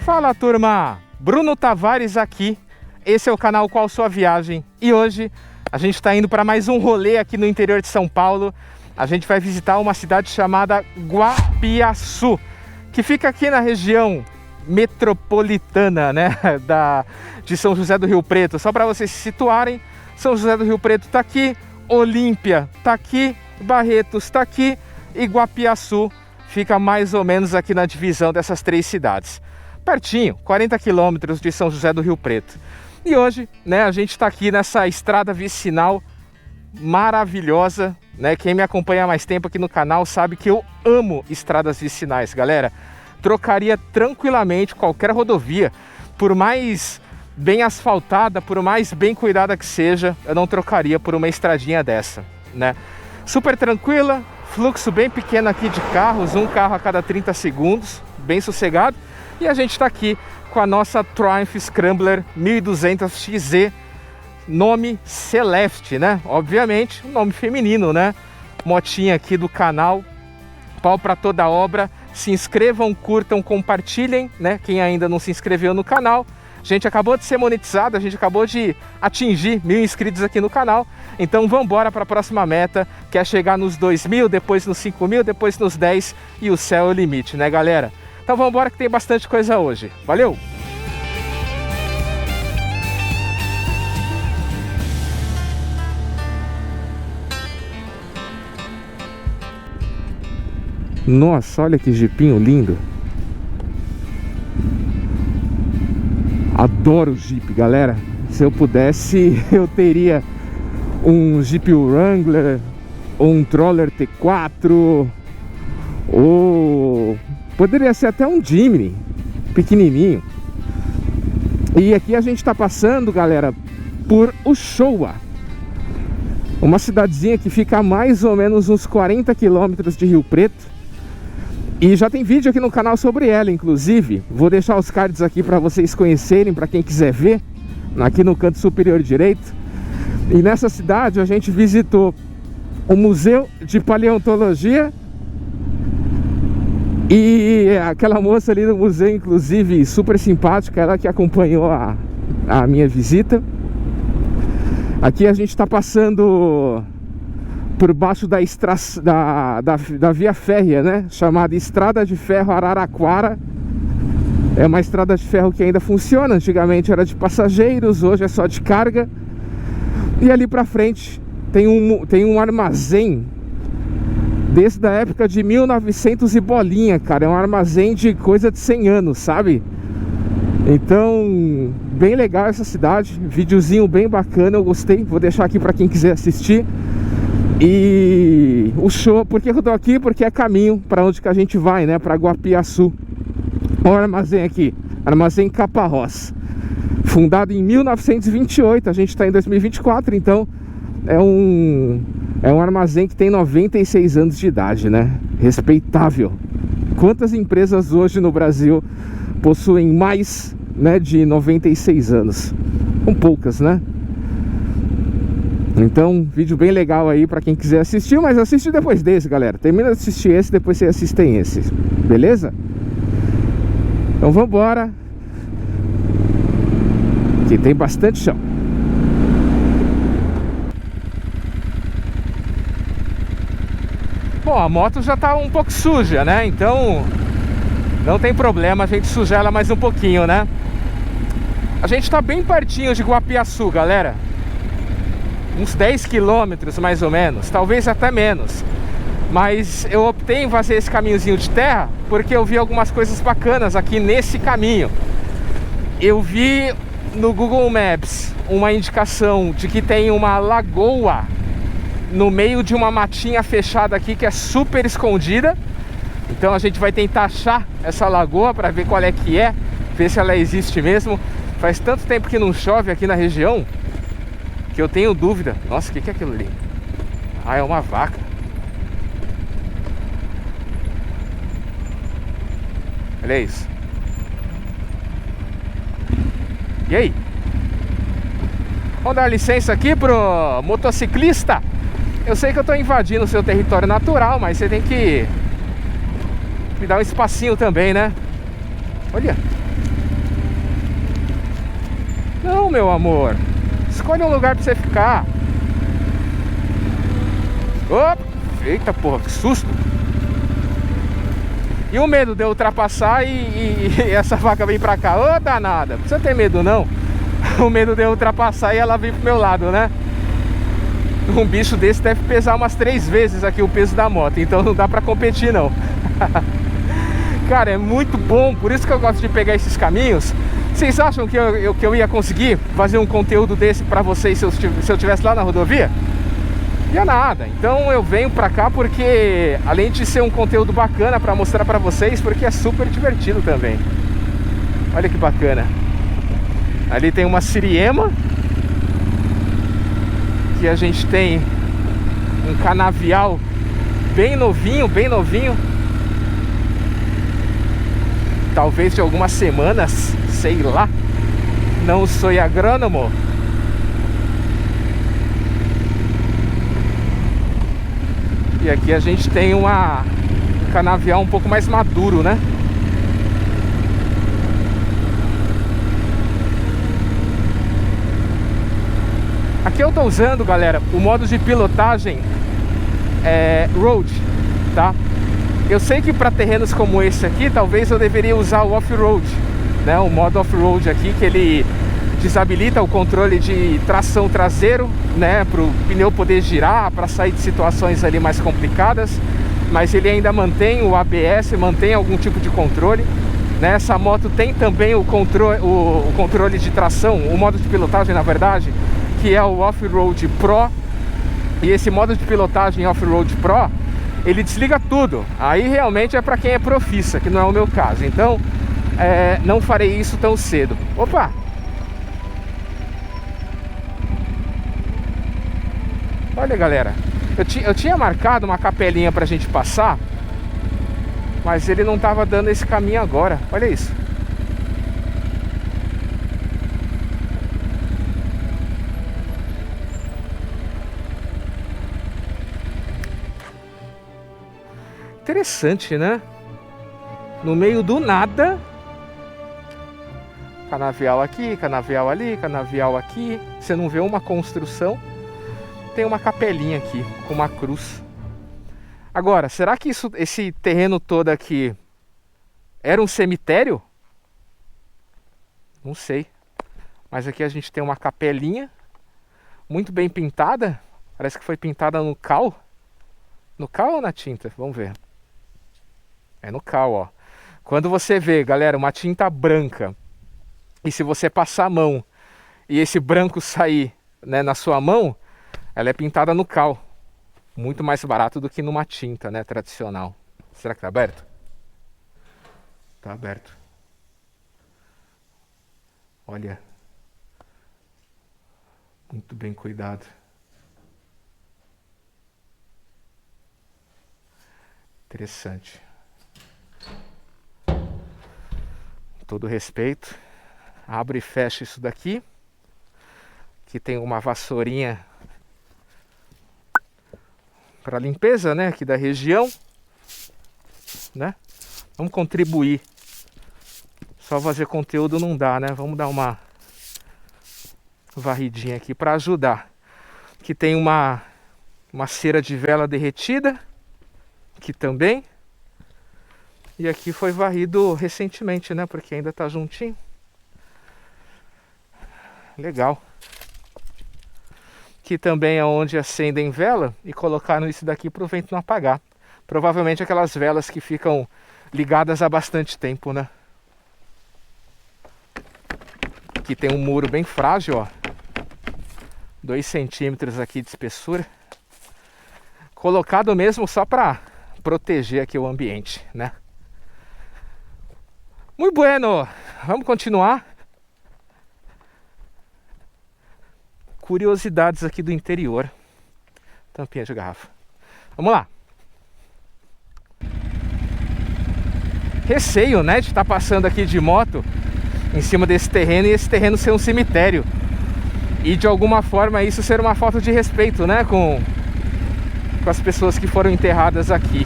Fala, turma! Bruno Tavares aqui. Esse é o canal Qual Sua Viagem. E hoje a gente está indo para mais um rolê aqui no interior de São Paulo. A gente vai visitar uma cidade chamada Guapiaçu, que fica aqui na região metropolitana, né, de São José do Rio Preto. Só para vocês se situarem, São José do Rio Preto está aqui, Olímpia está aqui, Barretos está aqui e Guapiaçu fica mais ou menos aqui na divisão dessas três cidades. Pertinho, 40 quilômetros de São José do Rio Preto. E hoje, né, a gente está aqui nessa estrada vicinal maravilhosa, né? Quem me acompanha há mais tempo aqui no canal sabe que eu amo estradas vicinais, galera. Trocaria tranquilamente qualquer rodovia, por mais bem asfaltada, por mais bem cuidada que seja, eu não trocaria por uma estradinha dessa, né? Super tranquila, fluxo bem pequeno aqui de carros, um carro a cada 30 segundos, bem sossegado. E a gente está aqui com a nossa Triumph Scrambler 1200 XZ, nome Celeste, né? Obviamente, nome feminino, né? Motinha aqui do canal, pau para toda obra. Se inscrevam, curtam, compartilhem, né? Quem ainda não se inscreveu no canal. A gente acabou de ser monetizado, a gente acabou de atingir 1000 inscritos aqui no canal. Então vamos embora para a próxima meta, que é chegar nos 2.000, depois nos 5.000, depois nos 10 e o céu é o limite, né, galera? Então vamos embora que tem bastante coisa hoje. Valeu! Nossa, olha que jipinho lindo. Adoro Jeep, galera. Se eu pudesse, eu teria um Jeep Wrangler, ou um Troller T4, ou poderia ser até um Jimny, pequenininho. E aqui a gente tá passando, galera, por Uchoa, uma cidadezinha que fica a mais ou menos uns 40 quilômetros de Rio Preto. E já tem vídeo aqui no canal sobre ela, inclusive. Vou deixar os cards aqui para vocês conhecerem, para quem quiser ver, aqui no canto superior direito. E nessa cidade a gente visitou o Museu de Paleontologia. E aquela moça ali no museu, inclusive, super simpática, ela que acompanhou a minha visita. Aqui a gente está passando por baixo da via férrea, né? Chamada Estrada de Ferro Araraquara. É uma estrada de ferro que ainda funciona. Antigamente era de passageiros, hoje é só de carga. E ali pra frente tem um armazém desde a época de 1900 e bolinha, cara. É um armazém de coisa de 100 anos, sabe? Então, bem legal essa cidade. Videozinho bem bacana, eu gostei. Vou deixar aqui pra quem quiser assistir. E o show, por que eu tô aqui? Porque é caminho para onde que a gente vai, né? Para Guapiaçu. Olha o armazém aqui, Armazém Caparrós, fundado em 1928, a gente está em 2024, então é um armazém que tem 96 anos de idade, né? Respeitável. Quantas empresas hoje no Brasil possuem mais, né, de 96 anos? Com poucas, né? Então, vídeo bem legal aí pra quem quiser assistir, mas assiste depois desse, galera. Termina de assistir esse, depois vocês assistem esse, beleza? Então vambora, que tem bastante chão. Bom, a moto já tá um pouco suja, né? Então não tem problema a gente sujar ela mais um pouquinho, né? A gente tá bem pertinho de Guapiaçu, galera. Uns 10 quilômetros mais ou menos, talvez até menos. Mas eu optei em fazer esse caminhozinho de terra porque eu vi algumas coisas bacanas aqui nesse caminho. Eu vi no Google Maps uma indicação de que tem uma lagoa no meio de uma matinha fechada aqui que é super escondida. Então a gente vai tentar achar essa lagoa para ver qual é que é, ver se ela existe mesmo. Faz tanto tempo que não chove aqui na região que eu tenho dúvida. Nossa, o que é aquilo ali? Ah, é uma vaca. Olha isso. E aí? Vamos dar licença aqui pro motociclista. Eu sei que eu tô invadindo o seu território natural, mas você tem que me dar um espacinho também, né? Olha. Não, meu amor. Escolhe um lugar pra você ficar. Opa! Eita porra, que susto! E o medo de eu ultrapassar e essa vaca vir pra cá? Ô, danada! Não precisa ter medo, não. O medo de eu ultrapassar e ela vir pro meu lado, né? Um bicho desse deve pesar umas 3 vezes aqui o peso da moto. Então não dá pra competir, não. Cara, é muito bom. Por isso que eu gosto de pegar esses caminhos. Vocês acham que eu ia conseguir fazer um conteúdo desse pra vocês se eu estivesse lá na rodovia? Ia nada. Então eu venho pra cá porque, além de ser um conteúdo bacana pra mostrar pra vocês, porque é super divertido também. Olha que bacana. Ali tem uma siriema. Que a gente tem um canavial bem novinho, bem novinho. Talvez de algumas semanas, sei lá. Não sou agrônomo. E aqui a gente tem um canavial um pouco mais maduro, né? Aqui eu tô usando, galera, o modo de pilotagem Road, tá? Eu sei que para terrenos como esse aqui, talvez eu deveria usar o Off-Road, né? O modo Off-Road aqui, que ele desabilita o controle de tração traseiro, né? Para o pneu poder girar, para sair de situações ali mais complicadas. Mas ele ainda mantém o ABS, mantém algum tipo de controle, né? Essa moto tem também o controle de tração, o modo de pilotagem, na verdade, que é o Off-Road Pro. E esse modo de pilotagem Off-Road Pro, ele desliga tudo. Aí realmente é para quem é profissa, que não é o meu caso. Então não farei isso tão cedo. Opa! Olha, galera, eu tinha marcado uma capelinha pra gente passar, mas ele não tava dando esse caminho agora. Olha isso. Interessante, né? No meio do nada. Canavial aqui, canavial ali, canavial aqui. Você não vê uma construção. Tem uma capelinha aqui com uma cruz. Agora, será que esse terreno todo aqui era um cemitério? Não sei. Mas aqui a gente tem uma capelinha muito bem pintada. Parece que foi pintada no cal. No cal ou na tinta? Vamos ver. É no cal, ó. Quando você vê, galera, uma tinta branca, e se você passar a mão e esse branco sair, né, na sua mão, ela é pintada no cal. Muito mais barato do que numa tinta, né, tradicional. Será que tá aberto? Tá aberto. Olha. Muito bem cuidado. Interessante. Com todo respeito, abre e fecha isso daqui. Aqui tem uma vassourinha para limpeza, né, aqui da região, né? Vamos contribuir. Só fazer conteúdo não dá, né? Vamos dar uma varridinha aqui para ajudar. Aqui tem uma cera de vela derretida, aqui também. E aqui foi varrido recentemente, né? Porque ainda tá juntinho. Legal. Aqui também é onde acendem vela e colocaram isso daqui para o vento não apagar. Provavelmente aquelas velas que ficam ligadas há bastante tempo, né? Aqui tem um muro bem frágil, ó. 2 centímetros aqui de espessura. Colocado mesmo só para proteger aqui o ambiente, né? Muito bueno. Vamos continuar. Curiosidades aqui do interior. Tampinha de garrafa. Vamos lá. Receio, né, de estar passando aqui de moto em cima desse terreno e esse terreno ser um cemitério. E de alguma forma isso ser uma falta de respeito, né, com as pessoas que foram enterradas aqui.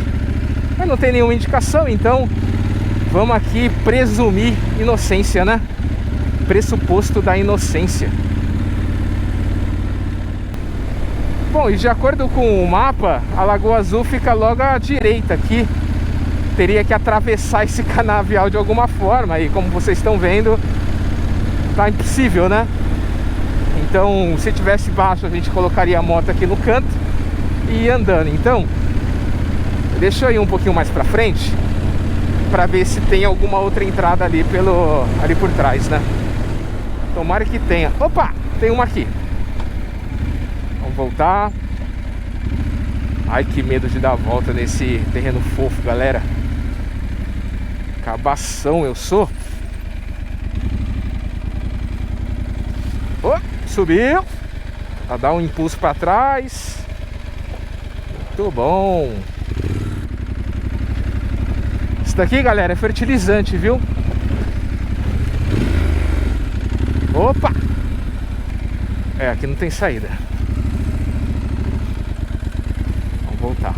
Mas não tem nenhuma indicação, então vamos aqui presumir inocência, né? pressuposto da inocência. Bom, e de acordo com o mapa, a Lagoa Azul fica logo à direita aqui. Teria que atravessar esse canavial de alguma forma, e como vocês estão vendo, tá impossível, né? Então, se tivesse baixo, a gente colocaria a moto aqui no canto e ir andando. Então, deixa eu ir um pouquinho mais pra frente pra ver se tem alguma outra entrada ali por trás, né? Tomara que tenha. Opa, tem uma aqui. Vamos voltar. Ai, que medo de dar a volta nesse terreno fofo, galera. Cabação eu sou. Oh, subiu. Pra dar um impulso pra trás. Muito bom. Isso daqui, galera, é fertilizante, viu? Opa! É, aqui não tem saída. Vamos voltar.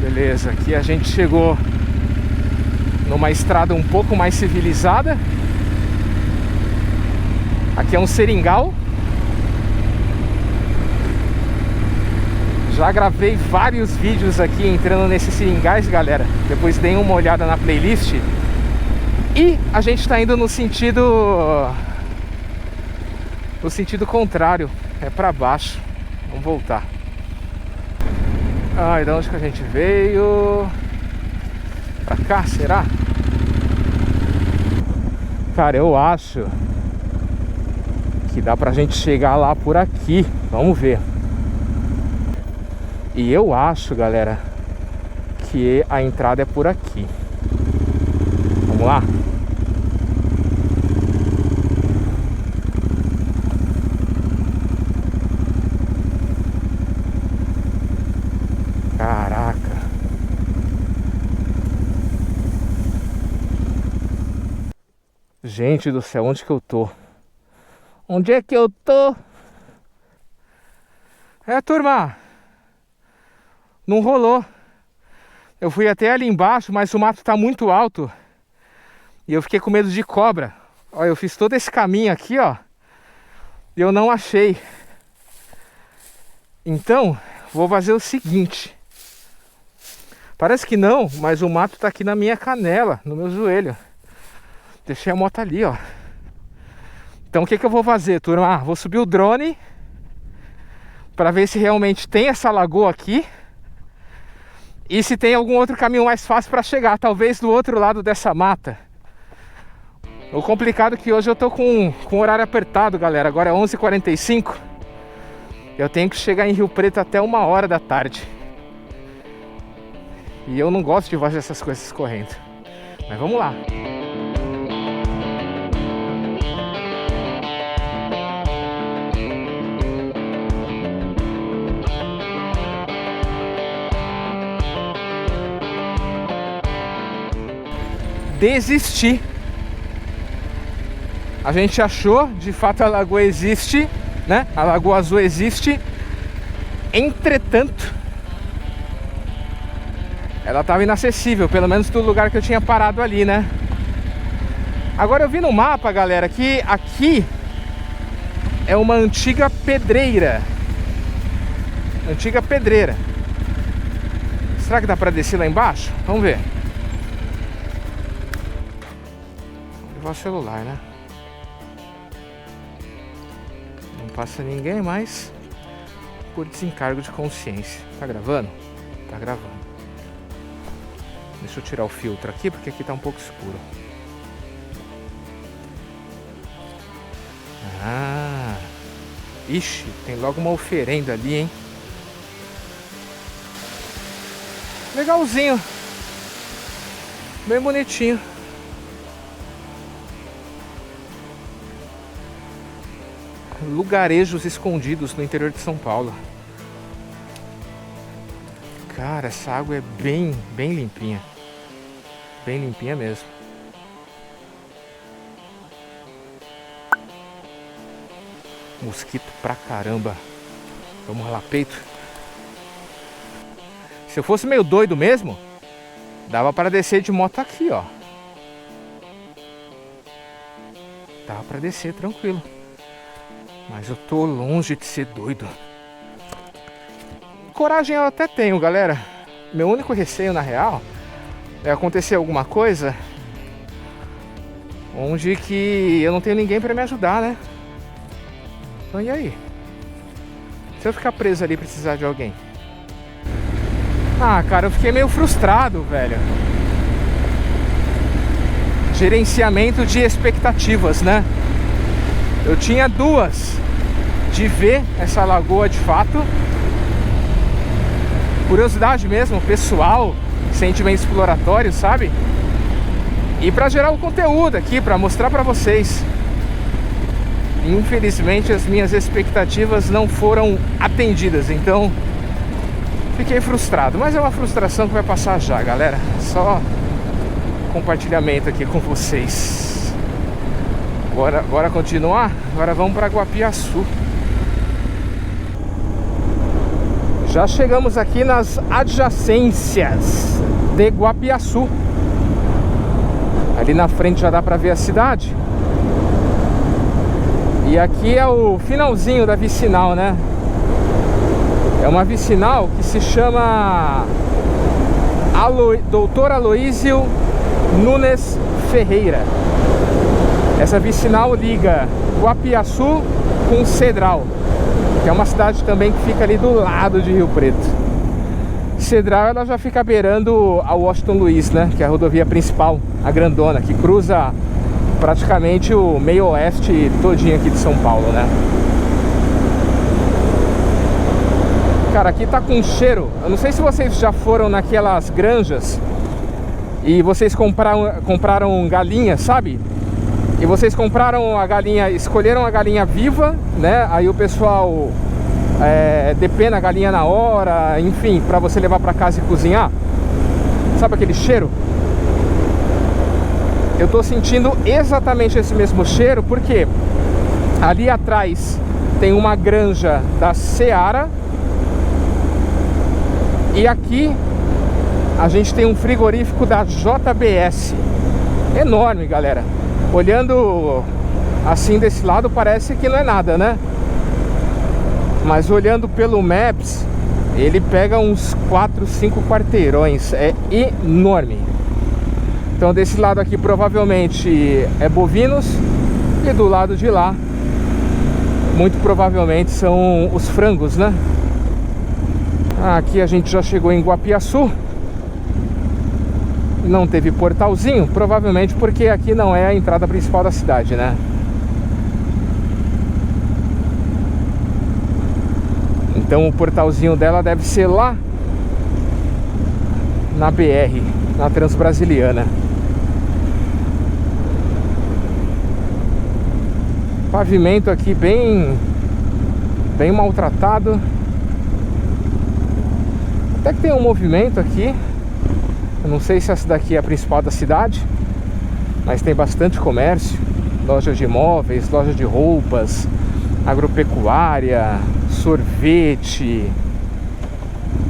Beleza, aqui a gente chegou numa estrada um pouco mais civilizada. Aqui é um seringal. Já gravei vários vídeos aqui entrando nesses seringais, galera. Depois deem uma olhada na playlist. E a gente tá indo no sentido contrário. É pra baixo. Vamos voltar. Ai, de onde que a gente veio? Pra cá, será? Cara, eu acho que dá pra gente chegar lá por aqui. Vamos ver. E eu acho, galera, que a entrada é por aqui. Vamos lá? Caraca. Gente do céu, onde que eu tô? Onde é que eu tô? É, turma. Não rolou. Eu fui até ali embaixo, mas o mato tá muito alto. E eu fiquei com medo de cobra. Ó, eu fiz todo esse caminho aqui, ó. E eu não achei. Então, vou fazer o seguinte. Parece que não, mas o mato tá aqui na minha canela, no meu joelho. Deixei a moto ali, ó. Então o que que eu vou fazer, turma? Vou subir o drone pra ver se realmente tem essa lagoa aqui. E se tem algum outro caminho mais fácil para chegar, talvez do outro lado dessa mata. O complicado é que hoje eu tô com horário apertado, galera. Agora é 11h45. Eu tenho que chegar em Rio Preto até 1h da tarde. E eu não gosto de fazer essas coisas correndo. Mas vamos lá. Desisti. A gente achou, de fato a lagoa existe, né? A Lagoa Azul existe. Entretanto, ela estava inacessível, pelo menos do lugar que eu tinha parado ali, né? Agora eu vi no mapa, galera, que aqui é uma antiga pedreira. Antiga pedreira. Será que dá para descer lá embaixo? Vamos ver. O celular, né? Não passa ninguém mais por desencargo de consciência. Tá gravando? Tá gravando. Deixa eu tirar o filtro aqui, porque aqui tá um pouco escuro. Ah! Ixi, tem logo uma oferenda ali, hein? Legalzinho. Bem bonitinho. Lugarejos escondidos no interior de São Paulo. Cara, essa água é bem limpinha. Bem limpinha mesmo. Mosquito pra caramba. Vamos lá, peito. Se eu fosse meio doido mesmo, dava para descer de moto aqui, ó. Dá pra descer tranquilo. Mas eu tô longe de ser doido. Coragem eu até tenho, galera. Meu único receio, na real, é acontecer alguma coisa onde que eu não tenho ninguém pra me ajudar, né? Então e aí? Se eu ficar preso ali e precisar de alguém? Ah, cara, eu fiquei meio frustrado, velho. Gerenciamento de expectativas, né? Eu tinha duas: de ver essa lagoa de fato, curiosidade mesmo, pessoal, sentimento exploratório, sabe? E pra gerar o conteúdo aqui, pra mostrar pra vocês. Infelizmente as minhas expectativas não foram atendidas, então fiquei frustrado. Mas é uma frustração que vai passar já, galera. Só compartilhamento aqui com vocês. Bora continuar? Agora vamos para Guapiaçu. Já chegamos aqui nas adjacências de Guapiaçu. Ali na frente já dá para ver a cidade. E aqui é o finalzinho da vicinal, né? É uma vicinal que se chama Dr. Aloísio Nunes Ferreira. Essa vicinal liga Guapiaçu com Cedral, que é uma cidade também que fica ali do lado de Rio Preto. Cedral, ela já fica beirando a Washington Luiz, né? Que é a rodovia principal, a grandona, que cruza praticamente o meio oeste todinho aqui de São Paulo, né? Cara, aqui tá com cheiro. Eu não sei se vocês já foram naquelas granjas e vocês compraram galinha, sabe? E vocês compraram a galinha, escolheram a galinha viva, né? Aí o pessoal depena a galinha na hora, enfim, pra você levar pra casa e cozinhar. Sabe aquele cheiro? Eu tô sentindo exatamente esse mesmo cheiro, porque ali atrás tem uma granja da Seara e aqui a gente tem um frigorífico da JBS. Enorme, galera. Olhando assim desse lado parece que não é nada, né? Mas olhando pelo Maps, ele pega uns 4, 5 quarteirões. É enorme. Então desse lado aqui provavelmente é bovinos, e do lado de lá muito provavelmente são os frangos, né? Aqui a gente já chegou em Guapiaçu. Não teve portalzinho, provavelmente porque aqui não é a entrada principal da cidade, né? Então o portalzinho dela deve ser lá na BR, na Transbrasiliana. Pavimento aqui bem maltratado. Até que tem um movimento aqui. Eu não sei se essa daqui é a principal da cidade, mas tem bastante comércio. Lojas de imóveis, lojas de roupas, agropecuária, sorvete,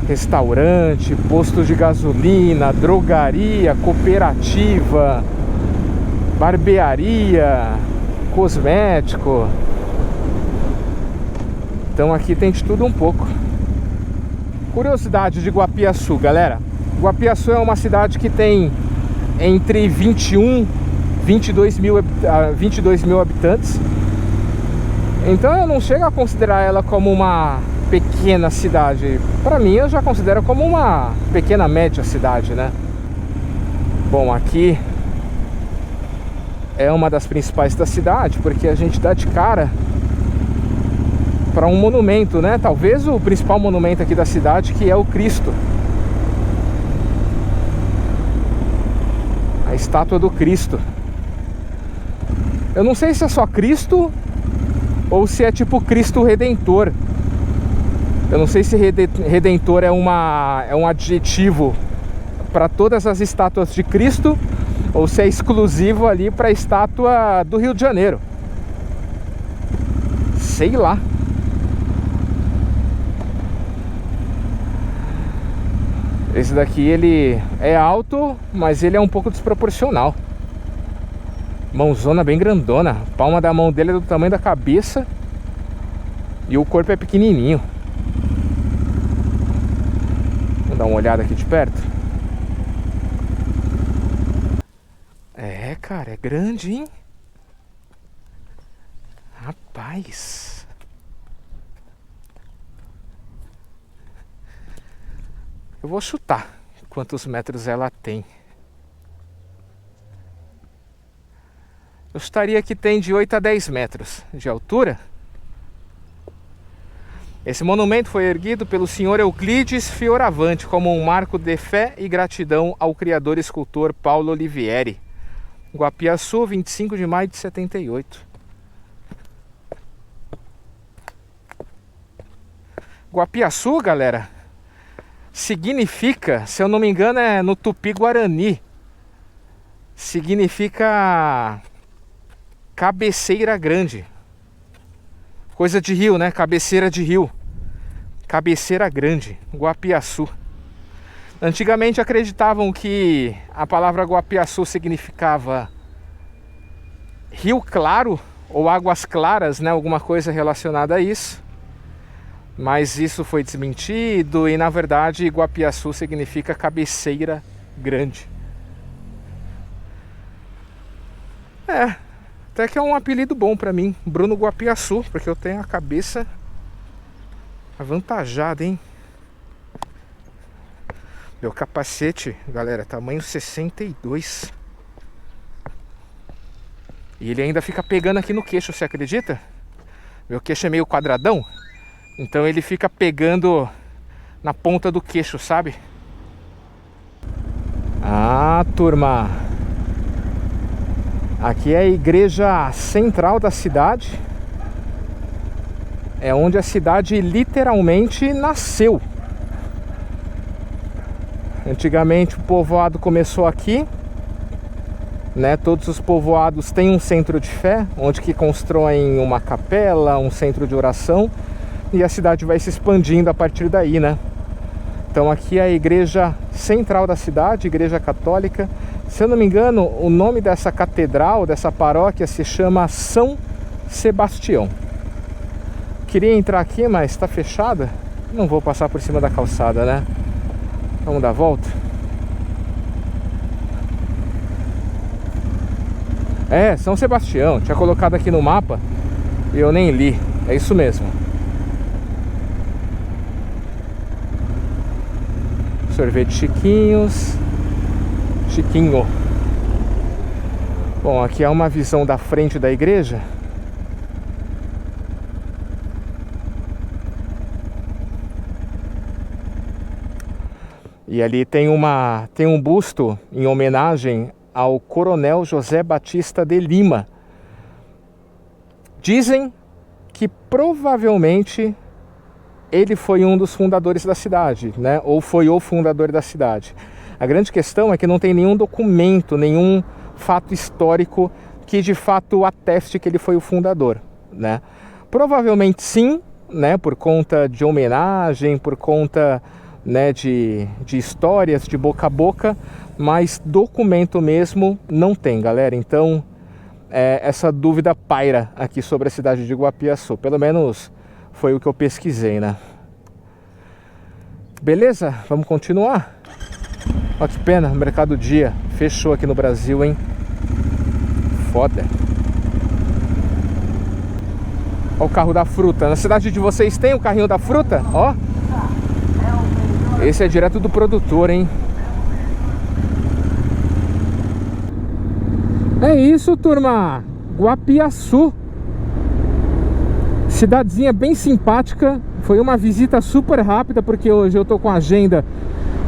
restaurante, posto de gasolina, drogaria, cooperativa, barbearia, cosmético. Então aqui tem de tudo um pouco. Curiosidade de Guapiaçu, galera. Guapiaçu é uma cidade que tem entre 21 e 22 mil habitantes. Então eu não chego a considerar ela como uma pequena cidade. Para mim eu já considero como uma pequena média cidade, né? Bom, aqui é uma das principais da cidade, porque a gente dá de cara para um monumento, né? Talvez o principal monumento aqui da cidade, que é o Cristo. A estátua do Cristo. Eu não sei se é só Cristo ou se é tipo Cristo Redentor. Eu não sei se Redentor é um adjetivo para todas as estátuas de Cristo, ou se é exclusivo ali para a estátua do Rio de Janeiro. Sei lá. Esse daqui ele é alto, mas ele é um pouco desproporcional. Mãozona bem grandona. A palma da mão dele é do tamanho da cabeça. E o corpo é pequenininho. Vamos dar uma olhada aqui de perto. É, cara, é grande, hein? Rapaz. Eu vou chutar quantos metros ela tem. Eu chutaria que tem de 8 a 10 metros de altura. Esse monumento foi erguido pelo senhor Euclides Fioravante como um marco de fé e gratidão ao criador e escultor Paulo Olivieri. Guapiaçu, 25 de maio de 78. Guapiaçu, galera, significa, se eu não me engano, é no Tupi-Guarani. Significa cabeceira grande. Coisa de rio, né? Cabeceira de rio. Cabeceira grande, Guapiaçu. Antigamente acreditavam que a palavra Guapiaçu significava rio claro ou águas claras, né? Alguma coisa relacionada a isso. Mas isso foi desmentido e, na verdade, Guapiaçu significa cabeceira grande. É, até que é um apelido bom pra mim, Bruno Guapiaçu, porque eu tenho a cabeça avantajada, hein? Meu capacete, galera, tamanho 62. E ele ainda fica pegando aqui no queixo, você acredita? Meu queixo é meio quadradão, então ele fica pegando na ponta do queixo, sabe? Ah, turma, aqui é a igreja central da cidade. É onde a cidade literalmente nasceu. Antigamente o povoado começou aqui, né? Todos os povoados têm um centro de fé, onde que constroem uma capela, um centro de oração, e a cidade vai se expandindo a partir daí, né? Então aqui é a igreja central da cidade, igreja católica. Se eu não me engano, o nome dessa catedral, dessa paróquia, se chama São Sebastião. Queria entrar aqui, mas está fechada. Não vou passar por cima da calçada, né? Vamos dar a volta? É, São Sebastião. Tinha colocado aqui no mapa e eu nem li. É isso mesmo. Sorvete Chiquinhos. Chiquinho. Bom, aqui é uma visão da frente da igreja. E ali tem um busto em homenagem ao Coronel José Batista de Lima. Dizem que provavelmente ele foi um dos fundadores da cidade, né? Ou foi o fundador da cidade. A grande questão é que não tem nenhum documento, nenhum fato histórico que de fato ateste que ele foi o fundador, né? Provavelmente sim, né? Por conta de homenagem, por conta, né, de histórias de boca a boca, mas documento mesmo não tem, galera. Então essa dúvida paira aqui sobre a cidade de Guapiaçu. Pelo menos foi o que eu pesquisei, né? Beleza? Vamos continuar? Olha que pena, o Mercado Dia fechou aqui no Brasil, hein? Foda. Olha o carro da fruta. Na cidade de vocês tem o carrinho da fruta? Ó. Esse é direto do produtor, hein? É isso, turma. Guapiaçu. Cidadezinha bem simpática. Foi uma visita super rápida, porque hoje eu tô com a agenda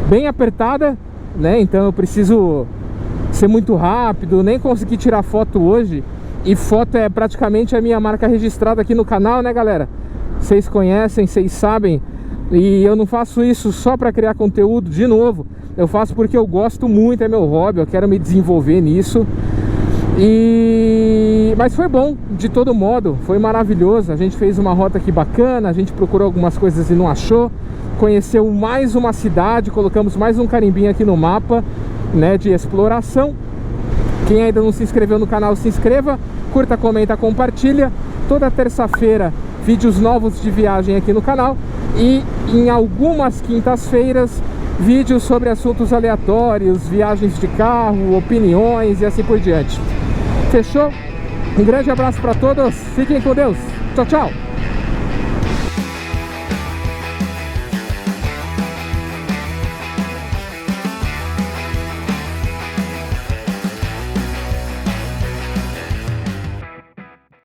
bem apertada, né? Então eu preciso ser muito rápido. Nem consegui tirar foto hoje. E foto é praticamente a minha marca registrada aqui no canal, né, galera? Vocês conhecem, vocês sabem. E eu não faço isso só para criar conteúdo, de novo. Eu faço porque eu gosto muito, é meu hobby, eu quero me desenvolver nisso. Mas foi bom, de todo modo, foi maravilhoso. A gente fez uma rota aqui bacana, a gente procurou algumas coisas e não achou. Conheceu mais uma cidade, colocamos mais um carimbinho aqui no mapa, né, de exploração. Quem ainda não se inscreveu no canal, se inscreva, curta, comenta, compartilha. Toda terça-feira, vídeos novos de viagem aqui no canal. E em algumas quintas-feiras, vídeos sobre assuntos aleatórios, viagens de carro, opiniões e assim por diante. Fechou? Um grande abraço para todos, fiquem com Deus, tchau, tchau!